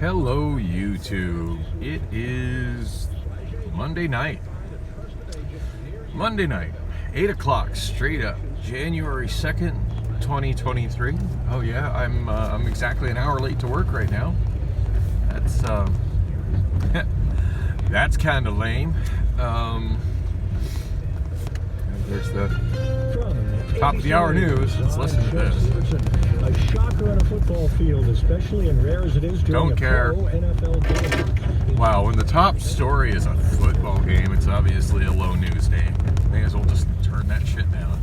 Hello, YouTube. It is Monday night. 8 o'clock, straight up, January 2nd, 2023. Oh yeah, I'm exactly an hour late to work right now. That's that's kind of lame. There's the top of the hour news. Let's listen to this. A shocker on a football field, especially in rare as it is during Don't care. pro NFL game. Wow, when the top story is a football game, it's obviously a low news day. May as well just turn that shit down.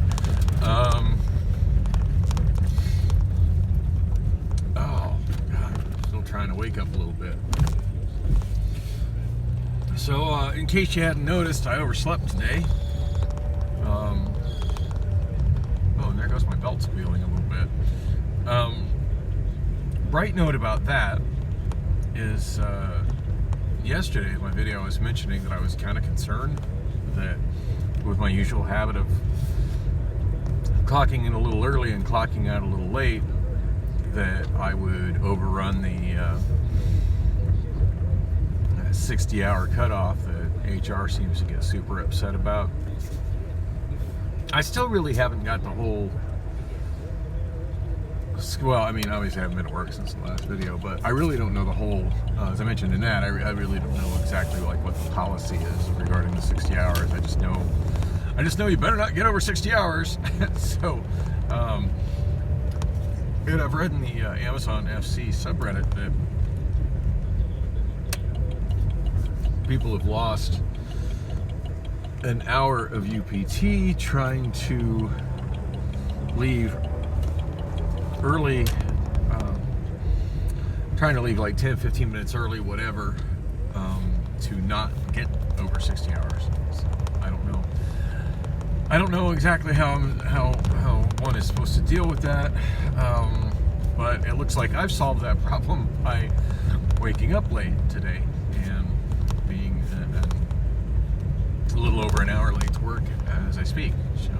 Oh, God, still trying to wake up a little bit. So, in case you hadn't noticed, I overslept today. Oh, and there goes my belt squealing a little bit. Bright note about that is yesterday in my video I was mentioning that I was kind of concerned that with my usual habit of clocking in a little early and clocking out a little late, that I would overrun the 60-hour cutoff that HR seems to get super upset about. I still really haven't got the whole... Well, I mean, obviously I haven't been at work since the last video, but I really don't know the whole, as I mentioned in that, I really don't know exactly like what the policy is regarding the 60 hours. I just know you better not get over 60 hours. So, and I've read in the Amazon FC subreddit that people have lost an hour of UPT trying to leave early, trying to leave like 10-15 minutes early, whatever, to not get over 60 hours. So, I don't know exactly how one is supposed to deal with that, but it looks like I've solved that problem by waking up late today and being a little over an hour late to work as I speak. So,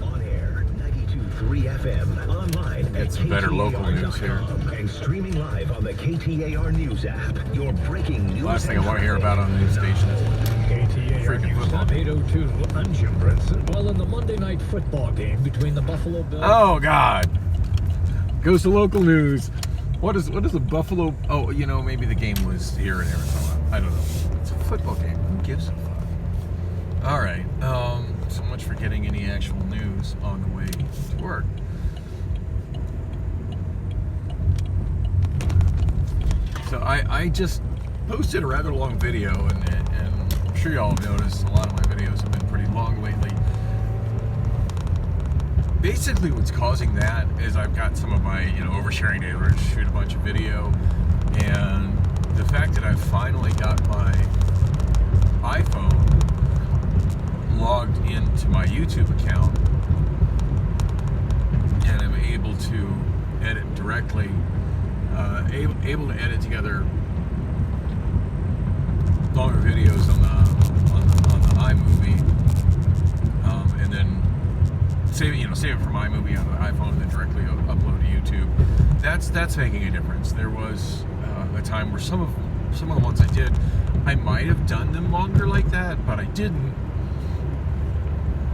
On air, 92.3 FM, online Get some better local news here. and streaming live on the KTAR News app. Your breaking news. Last thing I want to hear about on the news station is KTAR freaking News football. app 802. I'm Jim Brinson. Well, in the Monday night football game between the Buffalo Bills. Oh God! Goes to local news. What is the Buffalo? Oh, you know, maybe the game was here in Arizona. I don't know. It's a football game. Who gives a fuck? All right. So much for getting any actual news on the way to work. So I just posted a rather long video, and I'm sure y'all have noticed a lot of my videos have been pretty long lately. Basically, what's causing that is I've got some of my, oversharing days where I shoot a bunch of video, and the fact that I've finally got my iPhone logged into my YouTube account, and I'm able to edit directly, able to edit together longer videos on the iMovie, and then save it from iMovie on the iPhone and then directly upload to YouTube. That's making a difference. There was a time where some of the ones I did, I might have done them longer like that, but I didn't,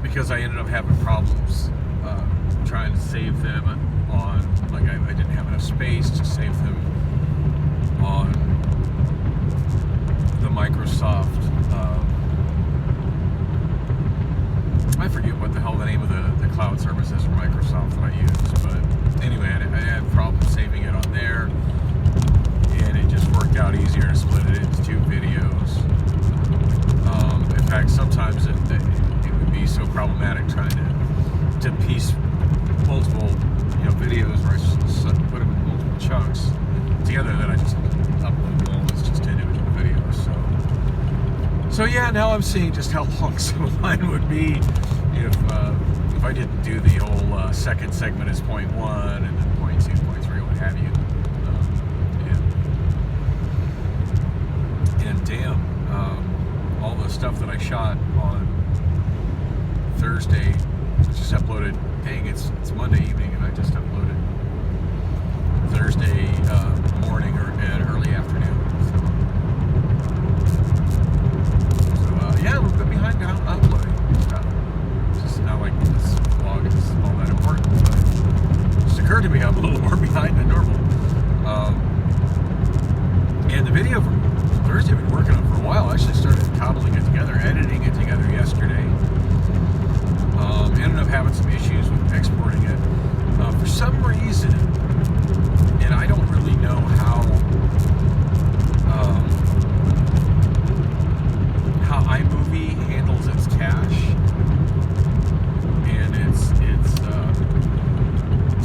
because I ended up having problems trying to save them on, like I didn't have enough space to save them on the Microsoft, I forget what the hell the name of the cloud service is for Microsoft that I use, but anyway, I had problems saving it on there, and it just worked out easier to split it into two videos. In fact, sometimes it would be so problematic trying to piece multiple videos where I just put them in multiple chunks together that I just upload them all as just individual videos. So yeah, now I'm seeing just how long some of mine would be if I didn't do the whole second segment as point one and then point two, point three, what have you. And damn, all the stuff that I shot on Thursday, just uploaded. Dang, it's Monday evening, and I just uploaded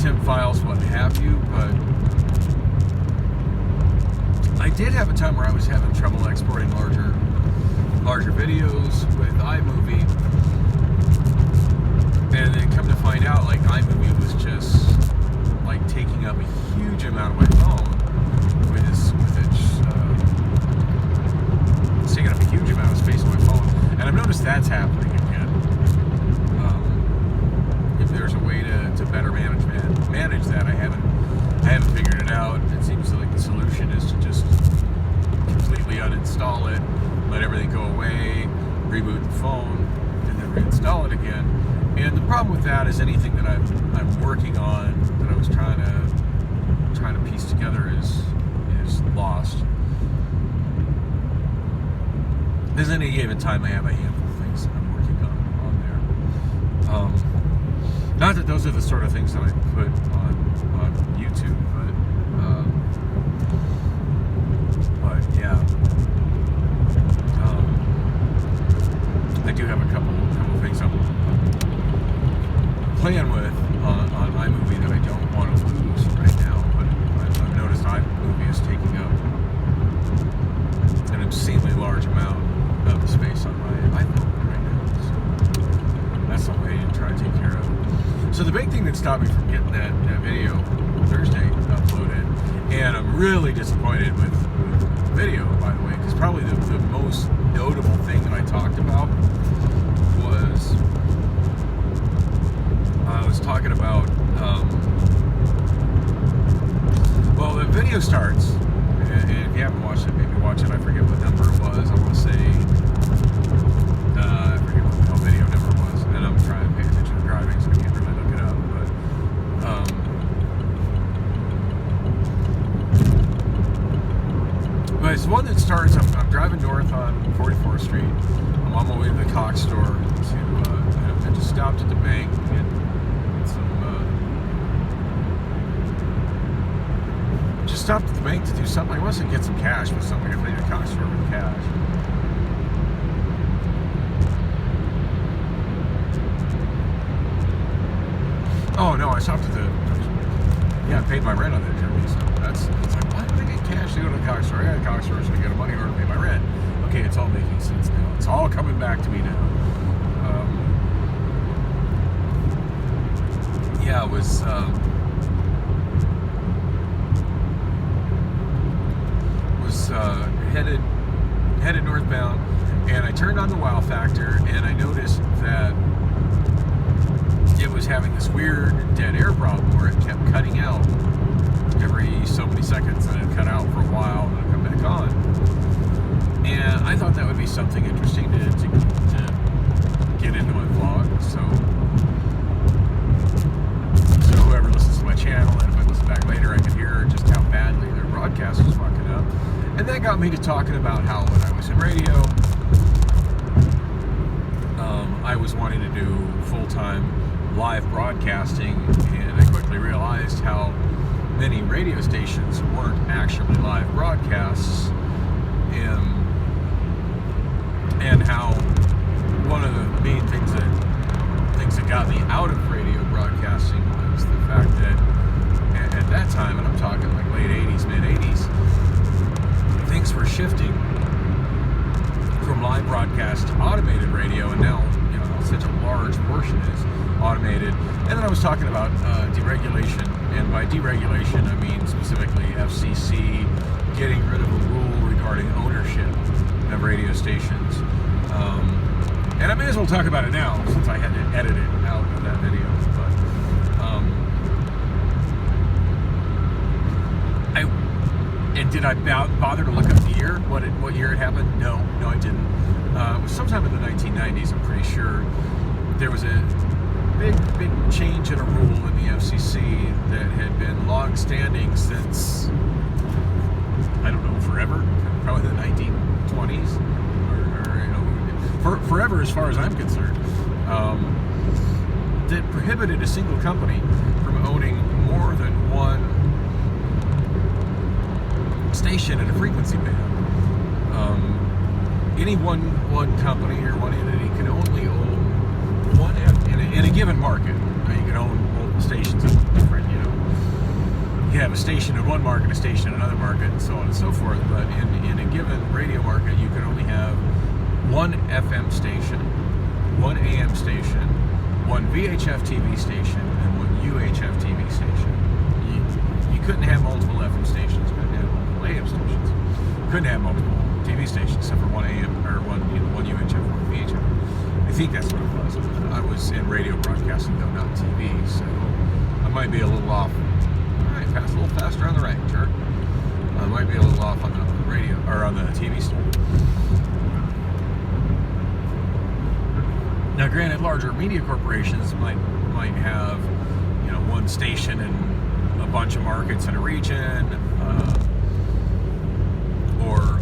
temp files, what have you, but I did have a time where I was having trouble exporting larger videos with iMovie, and then come to find out, like, iMovie was just like taking up a huge amount of my phone, it's taking up a huge amount of space on my phone, and I've noticed that's happening again. If there's a way to better manage that, I haven't figured it out. It seems like the solution is to just completely uninstall it, let everything go away, reboot the phone, and then reinstall it again. And the problem with that is anything that I'm working on, that I was trying to piece together, is lost. There's any given time I have a handful of things that I'm working on there. Not that those are the sort of things that I put on YouTube, but yeah. I do have a couple of things I'm playing with on iMovie that I don't want to lose right now, but I've noticed iMovie is taking up an obscenely large amount of the space on my iPhone right now. So that's something I need to try to take care of. So the big thing that stopped me from getting that video Thursday uploaded, and I'm really disappointed with the video, by the way, because probably the most notable thing that I talked about was I was talking about, well, the video starts, and if you haven't watched it, maybe watch it. I forget what number it was. I want to say, I forget what the hell video number was, and I'm trying to pay attention to driving, so I can't really look it up, but it's one that starts, I'm driving north on 44th Street. I'm on my way to the Cox store I just stopped at the bank and get some, just stopped at the bank to do something. I wasn't to get some cash, but something I played at the Cox store with cash. Oh no, I stopped at I paid my rent on that journey, so it's like, why would I get cash to go to the Cox store? I got a Cox store, so I get a money order to pay my rent. Okay, it's all making sense now. It's all coming back to me now. Yeah, it was headed northbound, and I turned on the wow factor, and I noticed that it was having this weird dead air problem where it kept cutting out every so many seconds, and it cut out for a while, and then it'd come back on. And I thought that would be something interesting to get into my vlog. So whoever listens to my channel, and if I listen back later, I can hear just how badly their broadcast was fucking up. And that got me to talking about how when I was in radio, I was wanting to do full-time live broadcasting, and I quickly realized how many radio stations weren't actually live broadcasts, and how one of the main things that got me out of radio broadcasting was the fact that at that time, and I'm talking like late 80s, mid 80s, things were shifting from live broadcast to automated radio, and now, you know, such a large portion is automated. And then I was talking about deregulation, and by deregulation I mean specifically FCC getting rid of a rule regarding ownership of radio stations. And I may as well talk about it now, since I had to edit it out of that video. But did I bother to look up the year? What year it happened? No, I didn't. It was sometime in the 1990s, I'm pretty sure. There was a big change in a rule in the FCC that had been long-standing since, I don't know, forever, probably the 1920s, or you know, forever as far as I'm concerned, that prohibited a single company from owning more than one station in a frequency band. Any one company or one entity can only own one in a given market. You can own multiple stations in different, you know, have a station in one market, a station in another market, and so on and so forth. But in a given radio market, you can only have one FM station, one AM station, one VHF TV station, and one UHF TV station. You couldn't have multiple FM stations, couldn't have multiple AM stations, couldn't have multiple TV stations except for one AM or one UHF, one VHF. I think that's what it was. I was in radio broadcasting though, not TV, so I might be a little off. All right, pass a little faster on the right, jerk. I might be a little off on the radio or on the TV stuff. Now, granted, larger media corporations might have, one station in a bunch of markets in a region, or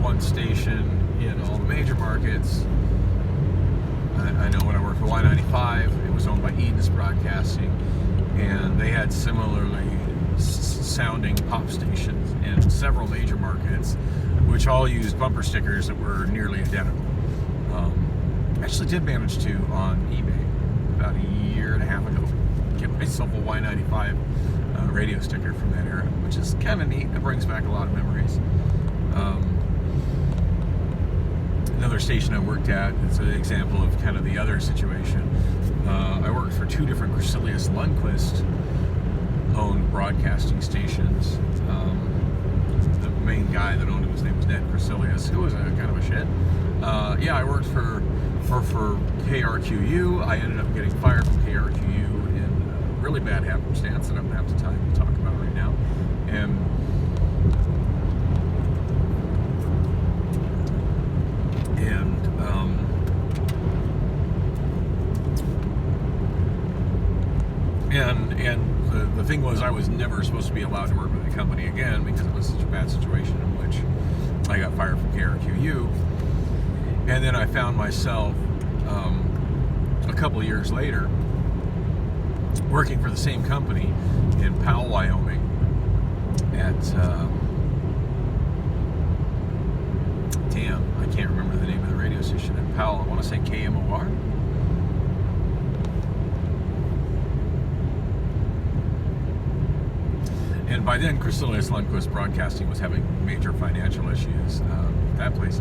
one station in all the major markets. I know when I worked for Y95, it was owned by Eden's Broadcasting, and they had similarly sounding pop stations in several major markets, which all used bumper stickers that were nearly identical. I actually did manage to, on eBay, about a year and a half ago, get myself a Y95 radio sticker from that era, which is kind of neat. It brings back a lot of memories. Another station I worked at, it's an example of kind of the other situation. I worked for two different Cressilius Lundquist owned broadcasting stations. The main guy that owned it, his name was Ned Cressilius, who was a kind of a shit. I worked for KRQU. I ended up getting fired from KRQU in a really bad happenstance that I don't have the time to talk about right now. And the thing was, I was never supposed to be allowed to work with the company again because it was such a bad situation in which I got fired from KRQU. And then I found myself a couple of years later working for the same company in Powell, Wyoming at I can't remember the name of the radio station in Powell. I want to say KMOR. And by then, Cressilius Lundquist Broadcasting was having major financial issues. That place,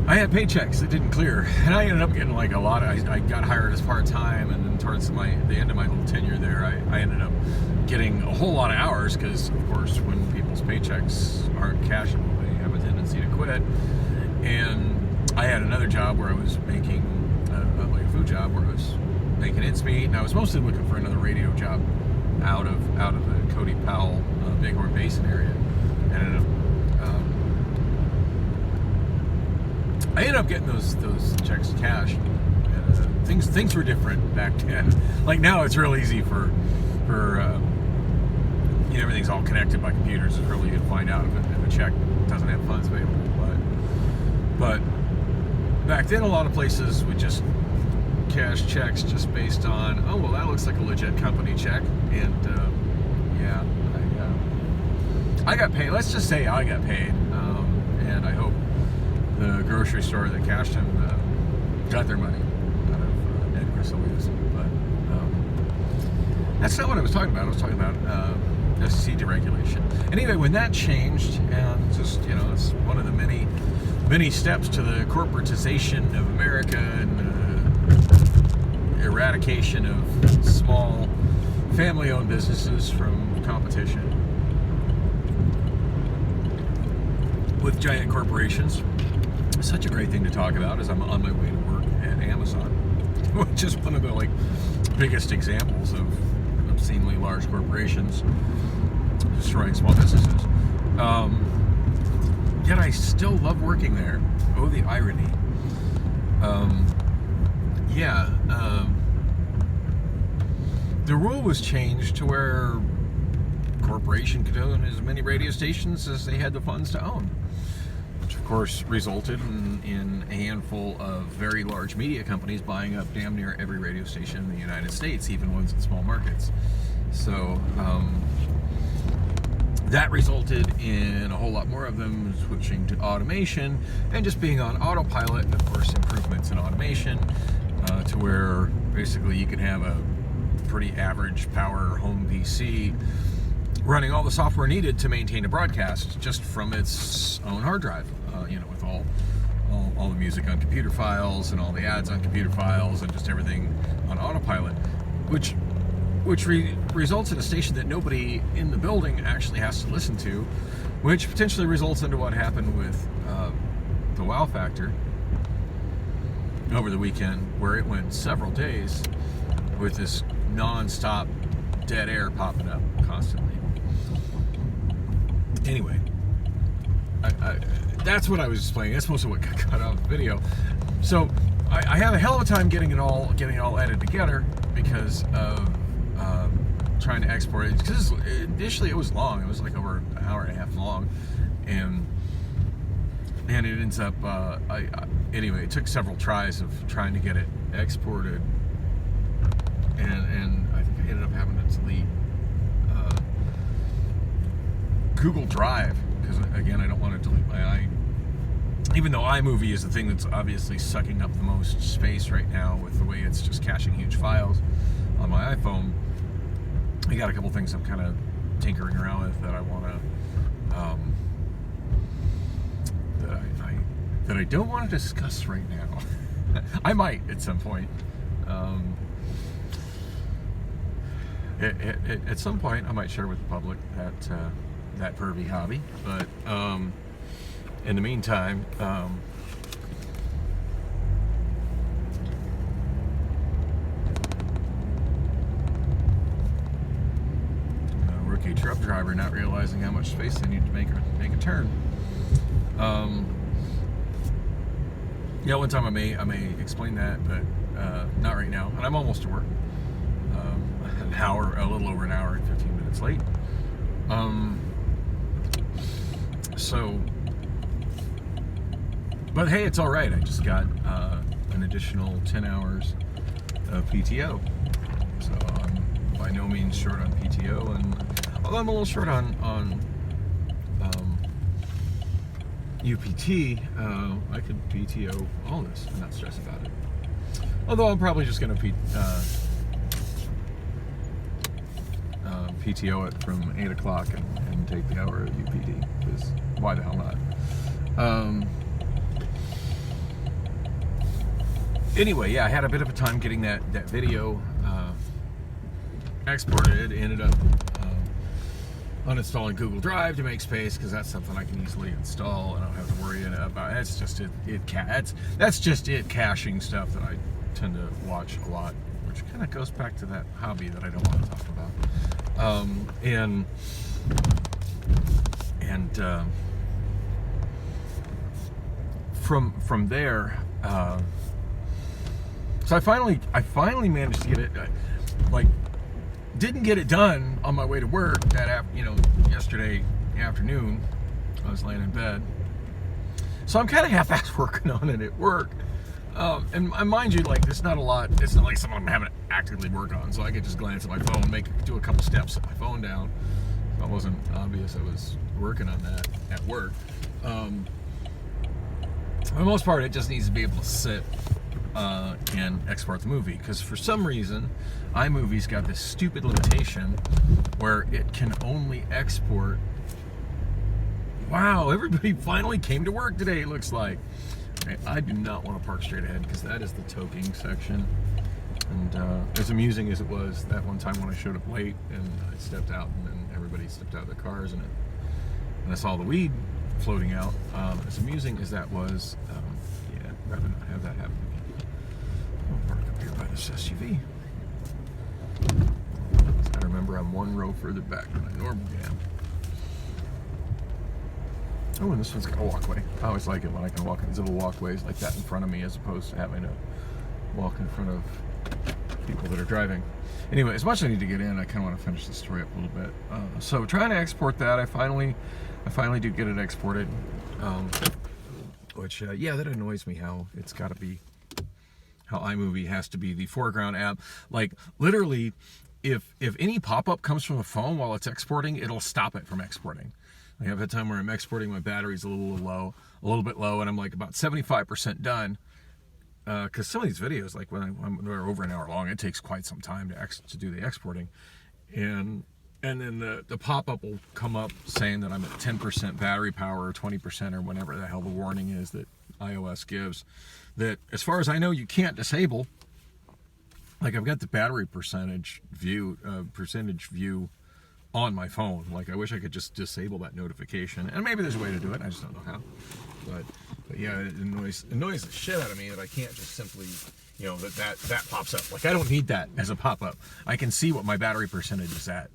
I had paychecks that didn't clear, and I ended up getting like a lot of. I got hired as part-time, and then towards the end of my little tenure there, I ended up getting a whole lot of hours because, of course, when people's paychecks aren't cashable, they have a tendency to quit. And I had another job where I was making like a food job where I was making ends meet, and I was mostly looking for another radio job out of the Cody Powell Bighorn Basin area. And I ended up getting those checks cashed. Things were different back then. Like now, it's real easy for everything's all connected by computers. It's really easy to find out if a check doesn't have funds available. But back then, a lot of places would just cash checks just based on, oh, well, that looks like a legit company check. And I got paid. Let's just say I got paid. And I hope the grocery store that cashed him got their money out of Ned Cressilius. But that's not what I was talking about. I was talking about SEC deregulation. Anyway, when that changed, and just, it's one of the many steps to the corporatization of America and eradication of small family-owned businesses from competition with giant corporations. Such a great thing to talk about as I'm on my way to work at Amazon, which is one of the biggest examples of obscenely large corporations destroying small businesses. Yet I still love working there. Oh, the irony. The rule was changed to where a corporation could own as many radio stations as they had the funds to own, which of course resulted in a handful of very large media companies buying up damn near every radio station in the United States, even ones in small markets. So that resulted in a whole lot more of them switching to automation and just being on autopilot, and of course improvements in automation to where basically you can have a pretty average power home PC running all the software needed to maintain a broadcast just from its own hard drive, with all the music on computer files and all the ads on computer files and just everything on autopilot, which results in a station that nobody in the building actually has to listen to, which potentially results into what happened with the Wow Factor over the weekend, where it went several days with this non-stop dead air popping up constantly. Anyway, that's what I was explaining. That's most of what got cut off the video. So I have a hell of a time getting it all edited together because of trying to export it. Because initially it was long. It was like over an hour and a half long, and it ends up. Anyway, it took several tries of trying to get it exported, and I think I ended up having to delete Google Drive, because again, I don't want to delete even though iMovie is the thing that's obviously sucking up the most space right now with the way it's just caching huge files on my iPhone. I got a couple things I'm kind of tinkering around with that I want to that I don't want to discuss right now. I might at some point. At some point, I might share with the public that pervy hobby. But in the meantime, rookie truck driver not realizing how much space they need to make a turn. Yeah, one time I may explain that, but not right now. And I'm almost to work. A little over an hour and 15 minutes late. But hey, it's all right. I just got an additional 10 hours of PTO, so I'm by no means short on PTO, and although I'm a little short on UPT, I could PTO all this and not stress about it. Although I'm probably just going to PTO it from 8 o'clock and take the hour of UPD, because why the hell not? Anyway, yeah, I had a bit of a time getting that video exported. Ended up uninstalling Google Drive to make space, because that's something I can easily install. I don't have to worry about. That's just that's just it caching stuff that I tend to watch a lot, which kind of goes back to that hobby that I don't want to talk about. From there, so I finally managed to get it. Didn't get it done on my way to work yesterday afternoon. I was laying in bed, so I'm kind of half-assed working on it at work. And mind you, it's not a lot. It's not like something I'm having to actively work on, so I could just glance at my phone, do a couple steps, set my phone down. It wasn't obvious I was working on that at work. For the most part, it just needs to be able to sit and export the movie, because for some reason, iMovie's got this stupid limitation where it can only export. Wow, everybody finally came to work today, it looks like. I do not want to park straight ahead, because that is the toking section. And as amusing as it was that one time when I showed up late and I stepped out, and then everybody stepped out of their cars, and I saw the weed floating out. As amusing as that was, yeah, I'd rather not have that happen again. I'll park up here by this SUV. I remember I'm one row further back than I normally am. Oh, and this one's got a walkway. I always like it when I can walk in these little walkways like that in front of me, as opposed to having to walk in front of people that are driving. Anyway, as much as I need to get in, I kind of want to finish the story up a little bit. So trying to export that, I finally do get it exported. Which, yeah, that annoys me how it's got to be, how iMovie has to be the foreground app. Like, literally, if any pop-up comes from the phone while it's exporting, it'll stop it from exporting. I have a time where I'm exporting, my battery's a little bit low, and I'm like about 75% done. because some of these videos, like when they're over an hour long, it takes quite some time to do the exporting, and then the pop-up will come up saying that I'm at 10% battery power or 20% or whatever the hell the warning is that iOS gives, that as far as I know you can't disable. Like I've got the battery percentage view on my phone. Like I wish I could just disable that notification, and maybe there's a way to do it. I just don't know how. But yeah, it annoys the shit out of me that I can't just simply, that pops up. Like I don't need that as a pop-up. I can see what my battery percentage is at.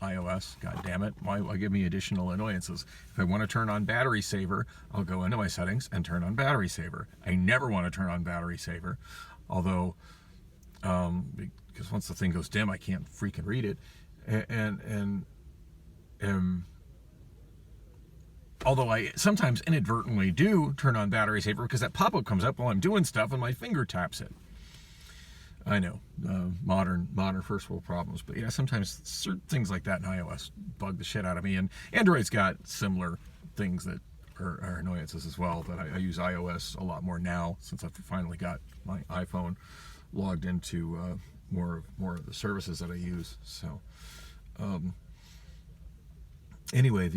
iOS, god damn it, why give me additional annoyances? If I want to turn on battery saver, I'll go into my settings and turn on battery saver. I never want to turn on battery saver, although because once the thing goes dim, I can't freaking read it, and although I sometimes inadvertently do turn on battery saver because that pop-up comes up while I'm doing stuff and my finger taps it. I know, modern first world problems, but yeah, sometimes certain things like that in iOS bug the shit out of me, and Android's got similar things that are annoyances as well, but I use iOS a lot more now since I've finally got my iPhone logged into more of the services that I use. So anyway,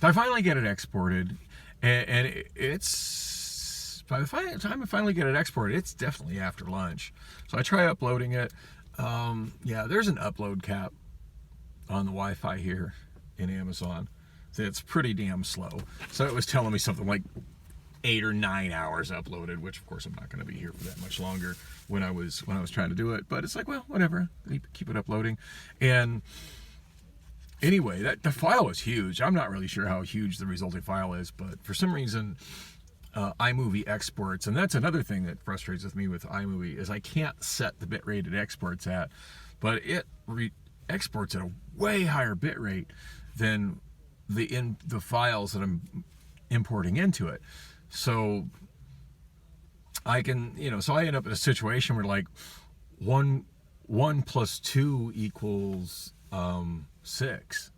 I finally get it exported, and it's by the time I finally get it exported, it's definitely after lunch. So I try uploading it. Yeah, there's an upload cap on the Wi-Fi here in Amazon. It's pretty damn slow. So it was telling me something like 8 or 9 hours uploaded, which of course I'm not going to be here for that much longer when I was trying to do it. But it's like, well, whatever, keep it uploading. And anyway, the file is huge. I'm not really sure how huge the resulting file is, but for some reason, iMovie exports, and that's another thing that frustrates with me with iMovie, is I can't set the bitrate it exports at, but it exports at a way higher bitrate than the files that I'm importing into it. So I can, so I end up in a situation where like 1 + 2 = 6.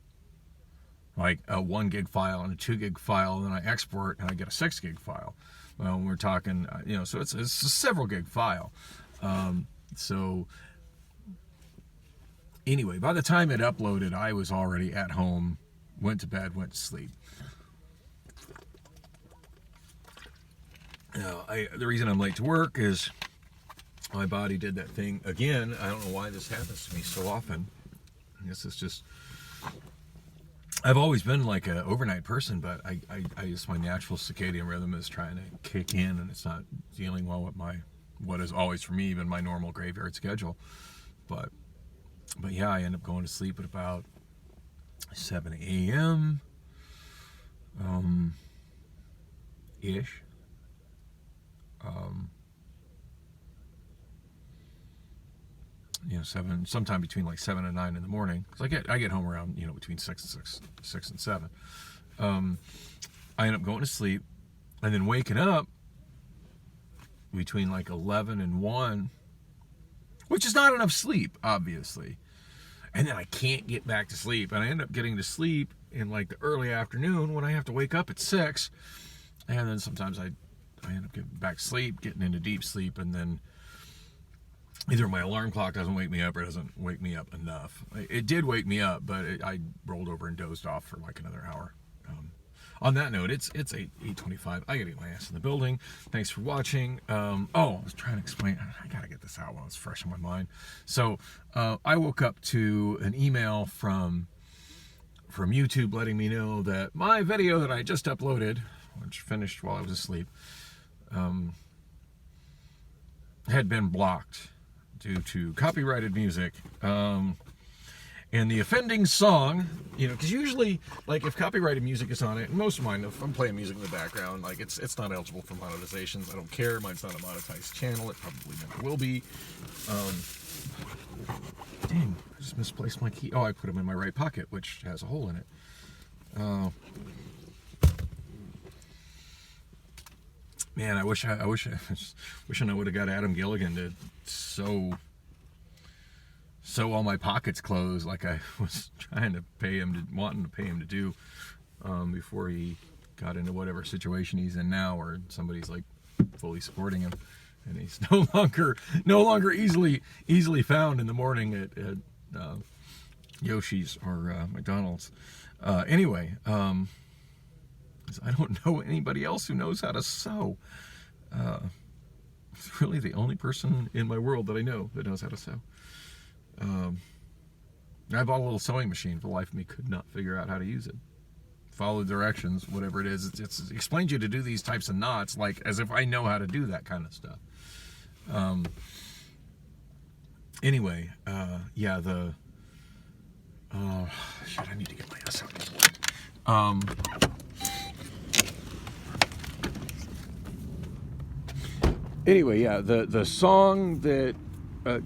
Like a 1 gig file and a 2 gig file, and then I export and I get a 6 gig file. Well, we're talking, so it's a several gig file. So anyway, by the time it uploaded, I was already at home, went to bed, went to sleep. The reason I'm late to work is my body did that thing again. I don't know why this happens to me so often. I guess it's just, I've always been like an overnight person, but I just, my natural circadian rhythm is trying to kick in, and it's not dealing well with what is always for me even my normal graveyard schedule. But yeah, I end up going to sleep at about 7 a.m. Ish. Sometime between like 7 and 9 in the morning. Cause I get home around, between 6 and 7. I end up going to sleep and then waking up between like 11 and 1, which is not enough sleep, obviously. And then I can't get back to sleep, and I end up getting to sleep in like the early afternoon when I have to wake up at 6. And then sometimes I end up getting back to sleep, getting into deep sleep, and then either my alarm clock doesn't wake me up or doesn't wake me up enough. It did wake me up, but I rolled over and dozed off for like another hour. On that note, it's 8:25. I gotta get my ass in the building. Thanks for watching. I was trying to explain. I gotta get this out while it's fresh in my mind. So I woke up to an email from YouTube letting me know that my video that I just uploaded, which finished while I was asleep, had been blocked due to copyrighted music. And the offending song, because usually, like, if copyrighted music is on it, and most of mine, if I'm playing music in the background, like, it's not eligible for monetizations. I don't care. Mine's not a monetized channel. It probably never will be. Dang, I just misplaced my key. Oh, I put them in my right pocket, which has a hole in it. Man, I wish I would have got Adam Gilligan to sew all my pockets closed like I was wanting to pay him to do before he got into whatever situation he's in now, or somebody's like fully supporting him, and he's no longer easily found in the morning at Yoshi's or McDonald's. Anyway, I don't know anybody else who knows how to sew. It's really the only person in my world that I know that knows how to sew. I bought a little sewing machine. For the life of me, could not figure out how to use it. Follow directions, whatever it is. It explains you to do these types of knots, like as if I know how to do that kind of stuff. Anyway, yeah, shit, I need to get my ass out. Anyway, yeah, the song that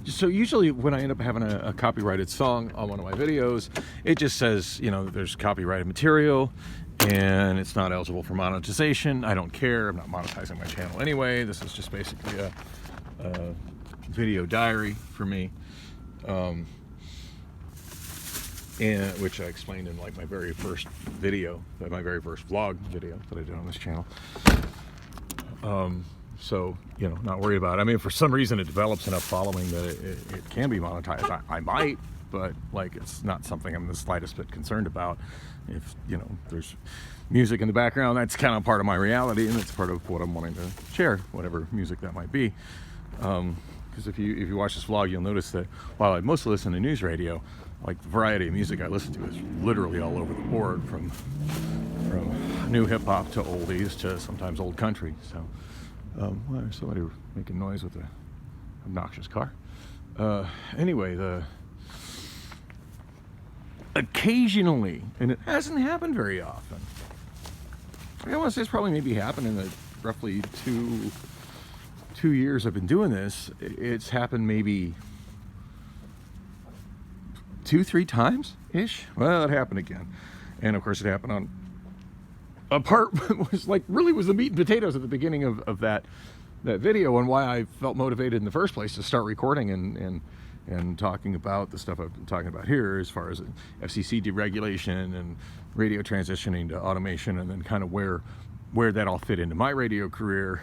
so usually when I end up having a copyrighted song on one of my videos, it just says, you know, there's copyrighted material and it's not eligible for monetization. I don't care. I'm not monetizing my channel anyway. This is just basically a video diary for me, and which I explained in like my very first video, my very first vlog video that I did on this channel. So, you know, not worried about it. I mean, for some reason it develops enough following that it can be monetized. I might, but like it's not something I'm the slightest bit concerned about. If, you know, there's music in the background, that's kind of part of my reality, and it's part of what I'm wanting to share, whatever music that might be. Because if you watch this vlog, you'll notice that while I mostly listen to news radio, like the variety of music I listen to is literally all over the board, from new hip hop to oldies to sometimes old country. So. Well, there's somebody making noise with an obnoxious car. Anyway, occasionally, and it hasn't happened very often. I want to say it's probably maybe happened in the roughly two years I've been doing this. It's happened maybe 2-3 times ish. Well, it happened again, and of course it happened on a part was like really was the meat and potatoes at the beginning of that video, and why I felt motivated in the first place to start recording and talking about the stuff I've been talking about here, as far as FCC deregulation and radio transitioning to automation, and then kind of where that all fit into my radio career,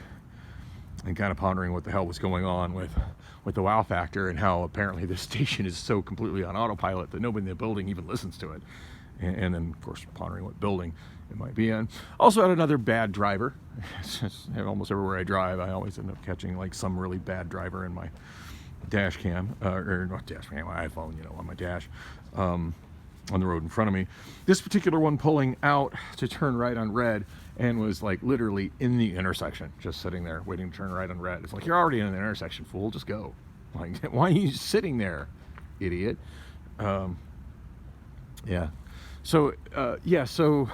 and kind of pondering what the hell was going on with the wow factor, and how apparently this station is so completely on autopilot that nobody in the building even listens to it. And then, of course, pondering what building it might be in. Also had another bad driver. Almost everywhere I drive, I always end up catching like some really bad driver in my dash cam, or not dash cam, my iPhone, you know, on my dash, on the road in front of me. This particular one pulling out to turn right on red, and was like literally in the intersection, just sitting there waiting to turn right on red. It's like, you're already in the intersection, fool, just go. Like, why are you sitting there, idiot? Yeah. So, so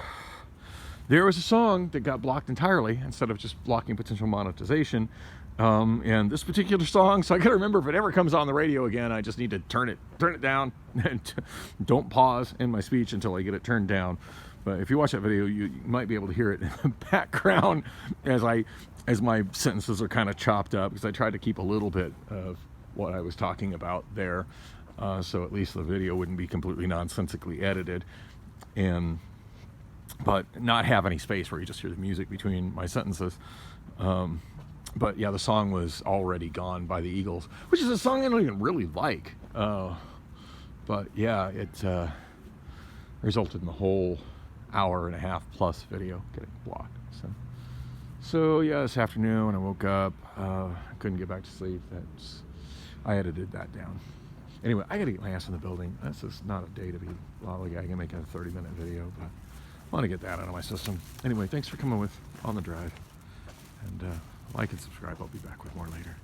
there was a song that got blocked entirely instead of just blocking potential monetization. And this particular song, so I gotta remember, if it ever comes on the radio again, I just need to turn it down, and don't pause in my speech until I get it turned down. But if you watch that video, you might be able to hear it in the background as my sentences are kind of chopped up, because I tried to keep a little bit of what I was talking about there, so at least the video wouldn't be completely nonsensically edited, but not have any space where you just hear the music between my sentences. But yeah, the song was Already Gone by the Eagles, which is a song I don't even really like. But yeah, it resulted in the whole hour-and-a-half plus video getting blocked. So yeah, this afternoon when I woke up, I couldn't get back to sleep. I edited that down. Anyway, I gotta get my ass in the building. This is not a day to be lollygagging, making a 30-minute video, but I want to get that out of my system. Anyway, thanks for coming with On the Drive, and like and subscribe. I'll be back with more later.